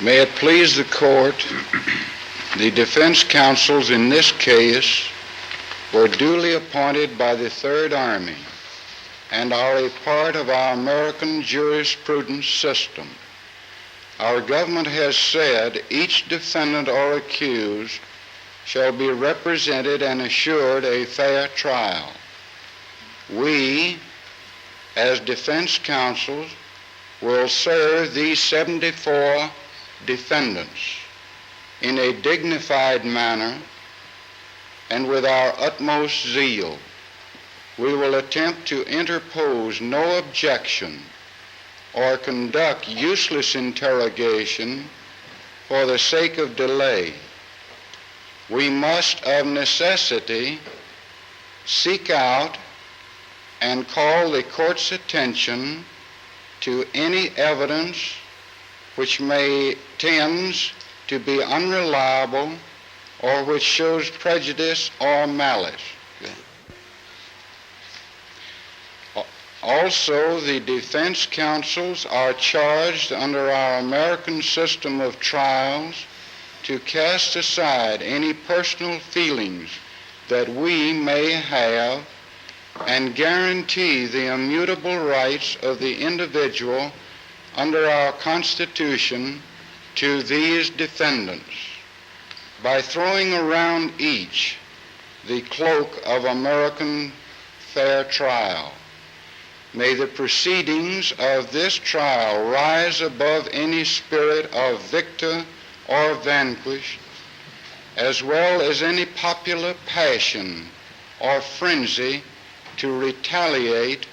May it please the court, the defense counsels in this case were duly appointed by the Third Army and are a part of our American jurisprudence system. Our government has said each defendant or accused shall be represented and assured a fair trial. We, as defense counsels, will serve these 74 defendants in a dignified manner and with our utmost zeal. We will attempt to interpose no objection or conduct useless interrogation for the sake of delay. We must, of necessity, seek out and call the court's attention to any evidence which may tends to be unreliable or which shows prejudice or malice. Also, the defense counsels are charged under our American system of trials to cast aside any personal feelings that we may have and guarantee the immutable rights of the individual under our Constitution to these defendants by throwing around each the cloak of American fair trial. May the proceedings of this trial rise above any spirit of victor or vanquished, as well as any popular passion or frenzy to retaliate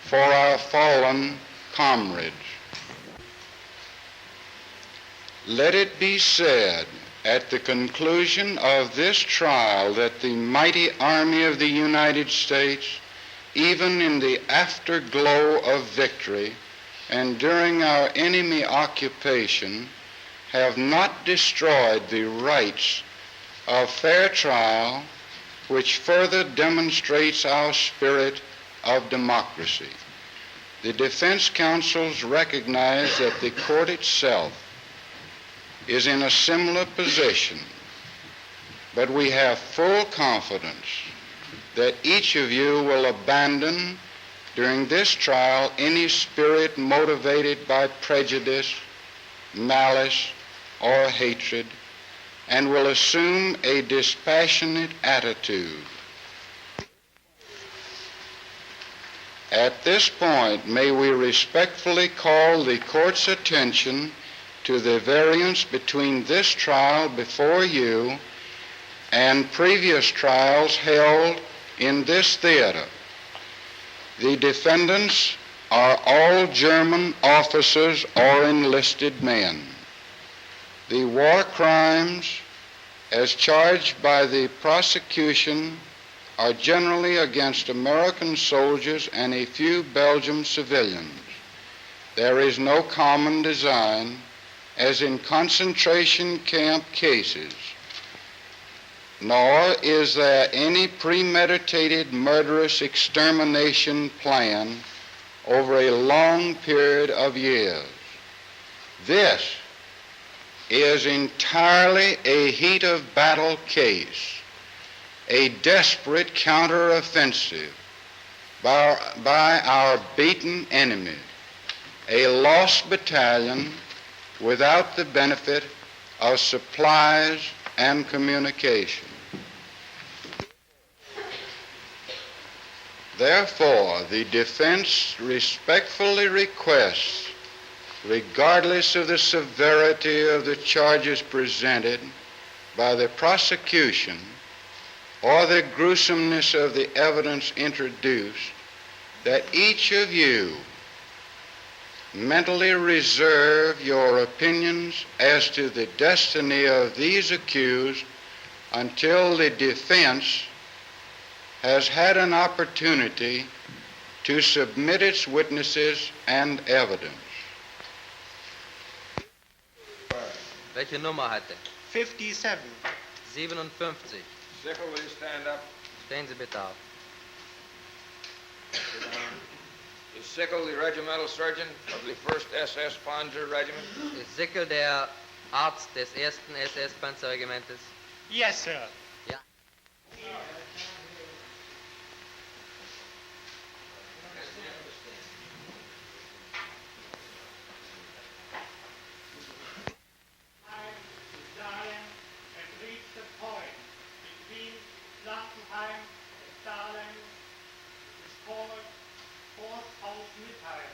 for our fallen comrades. Let it be said at the conclusion of this trial that the mighty army of the United States, even in the afterglow of victory and during our enemy occupation, have not destroyed the rights of fair trial, which further demonstrates our spirit of democracy. The defense counsels recognize that the court itself is in a similar position, but we have full confidence that each of you will abandon during this trial any spirit motivated by prejudice, malice, or hatred, and will assume a dispassionate attitude. At this point, may we respectfully call the court's attention to the variance between this trial before you and previous trials held in this theater. The defendants are all German officers or enlisted men. The war crimes, as charged by the prosecution, are generally against American soldiers and a few Belgian civilians. There is no common design, as in concentration camp cases, nor is there any premeditated murderous extermination plan over a long period of years. This is entirely a heat of battle case, a desperate counteroffensive by our beaten enemy, a lost battalion without the benefit of supplies and communication. Therefore, the defense respectfully requests, regardless of the severity of the charges presented by the prosecution or the gruesomeness of the evidence introduced, that each of you mentally reserve your opinions as to the destiny of these accused until the defense has had an opportunity to submit its witnesses and evidence. Welche Nummer hat er? 57. 57. Sickle, will you stand up? Stehen Sie bitte auf. Is Sickle the regimental surgeon of the 1st SS Panzer Regiment? Ist Sickel der Arzt des 1. SS-Panzerregimentes. Yes, sir. Ja. Dahlem and reached the point between Blankenheim and Dahlem is called Forsthaus Mittheim.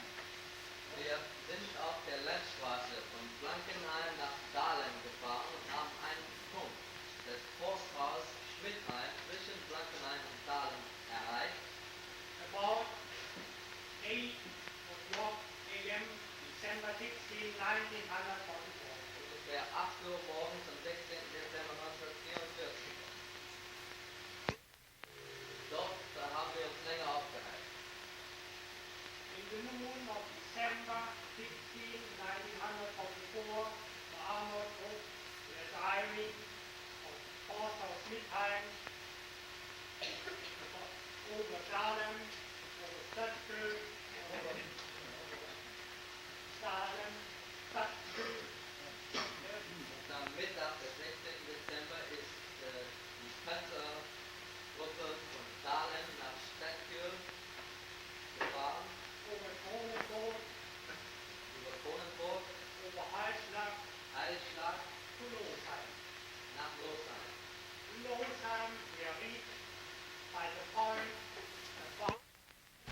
Wir sind auf der Landstraße von Blankenheim nach Dahlem gefahren und haben einen Punkt, das Forsthaus Schmidtheim zwischen Blankenheim und Dahlem erreicht. About 8 o'clock a.m. December 16, 1944. Ungefähr 8 Uhr morgens am 16. Dezember 1944. Dort haben wir uns länger aufgehalten. In the noon of December 16, 1944, the armored group were driving from Forsthaus Mittheim over Dahlem, over Stadtbild, over Dahlem, Stadtbild. Und am Mittag des 16. Dezember ist die Panzergruppe von Dahlem nach Stadtkür gefahren, Over Kronenburg, über Kronenburg, over Heilschlag Heilschlag to Losheim. nach Losheim. Losheim were reached by the point about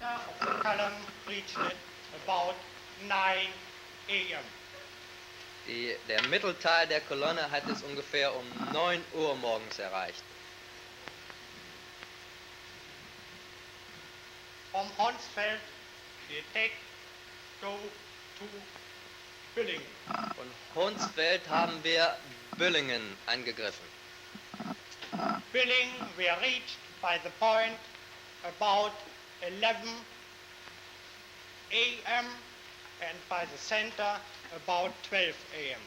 of the column reached it about 9 a.m. Der Mittelteil der Kolonne hat es ungefähr um 9 Uhr morgens erreicht. From Honsfeld, the attack go to Billingen. Von Hunsfeld haben wir Büllingen angegriffen. Billingen were reached by the point about 11 a.m. and by the center about 12 a.m.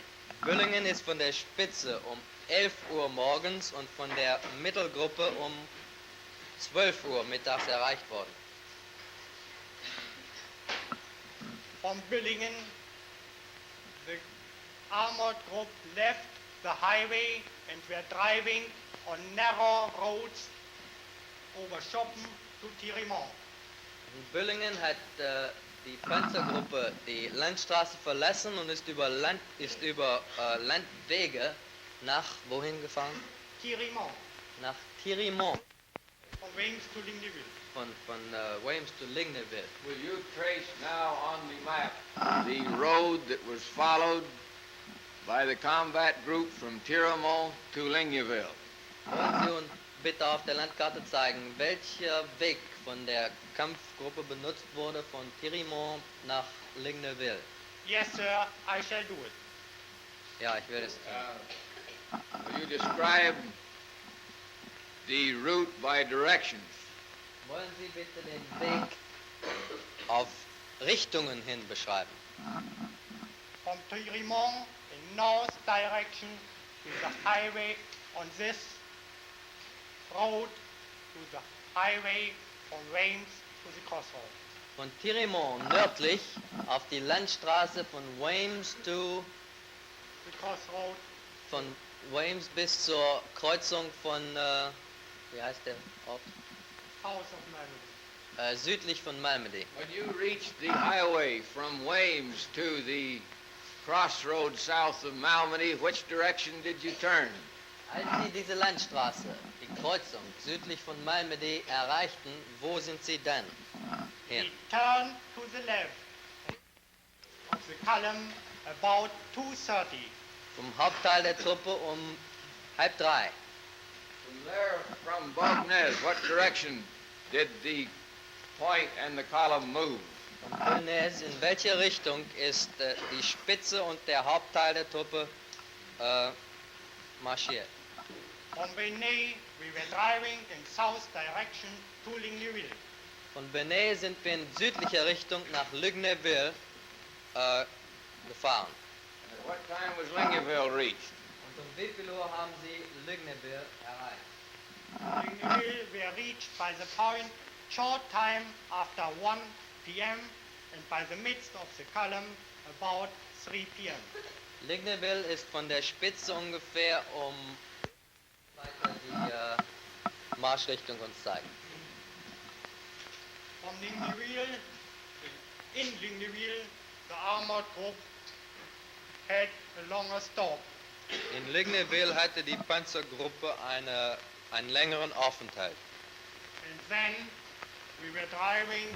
Büllingen ist von der Spitze um 11 Uhr morgens und von der Mittelgruppe um 12 Uhr mittags erreicht worden. From Billingen, the armored group left the highway and were driving on narrow roads over Schoppen to Tirimont. In Büllingen hat die Panzergruppe die Landstraße verlassen und ist über Landwege nach wohin gefahren? Tirimont, Nach Tirimont, from Weymouth to Ligneville. von Weymouth to Ligneville. Will you trace now on the map the road that was followed by the combat group from Tiramont to Ligneville? Wollen Sie uns bitte auf der Landkarte zeigen, welcher Weg von der Kampfgruppe benutzt wurde von Tirimont nach Ligneville? Yes, sir, I shall do it. Ja, ich werde es tun. Will you describe the route by directions? Wollen Sie bitte den Weg auf Richtungen hin beschreiben? From Tirimont in north direction to the highway on this road to the highway from Weymouth to the crossroad. Von Tirimont nördlich auf die Landstraße von Weymouth to The crossroad, von Weymouth bis zur Kreuzung von wie heißt der Ort? house of Malmedy. Südlich von Malmedy. When you reached the highway from Weymouth to the crossroads south of Malmedy, which direction did you turn? Als Sie diese Landstraße, die Kreuzung südlich von Malmedy erreichten, wo sind Sie dann hin? We turn to the left of the column about 2:30. Vom Hauptteil der Truppe um 2:30. From there, from Bognez, what direction did the point and the column move? Von Bognez, in welche Richtung ist die Spitze und der Hauptteil der Truppe marschiert? From Benet, we were driving in south direction to Ligneville. Von Benet sind wir in südlicher Richtung nach Ligneville gefahren. At what time was Ligneville reached? Und um wie viel Uhr haben Sie Ligneville erreicht? Ligneville were reached by the point short time after 1 p.m. and by the midst of the column about 3 p.m. Ligneville ist von der Spitze ungefähr weiter die Marschrichtung uns zeigen. From Ligneville, in Ligneville, the armored group had a longer stop. In Ligneville hatte die Panzergruppe einen längeren Aufenthalt. And then we were driving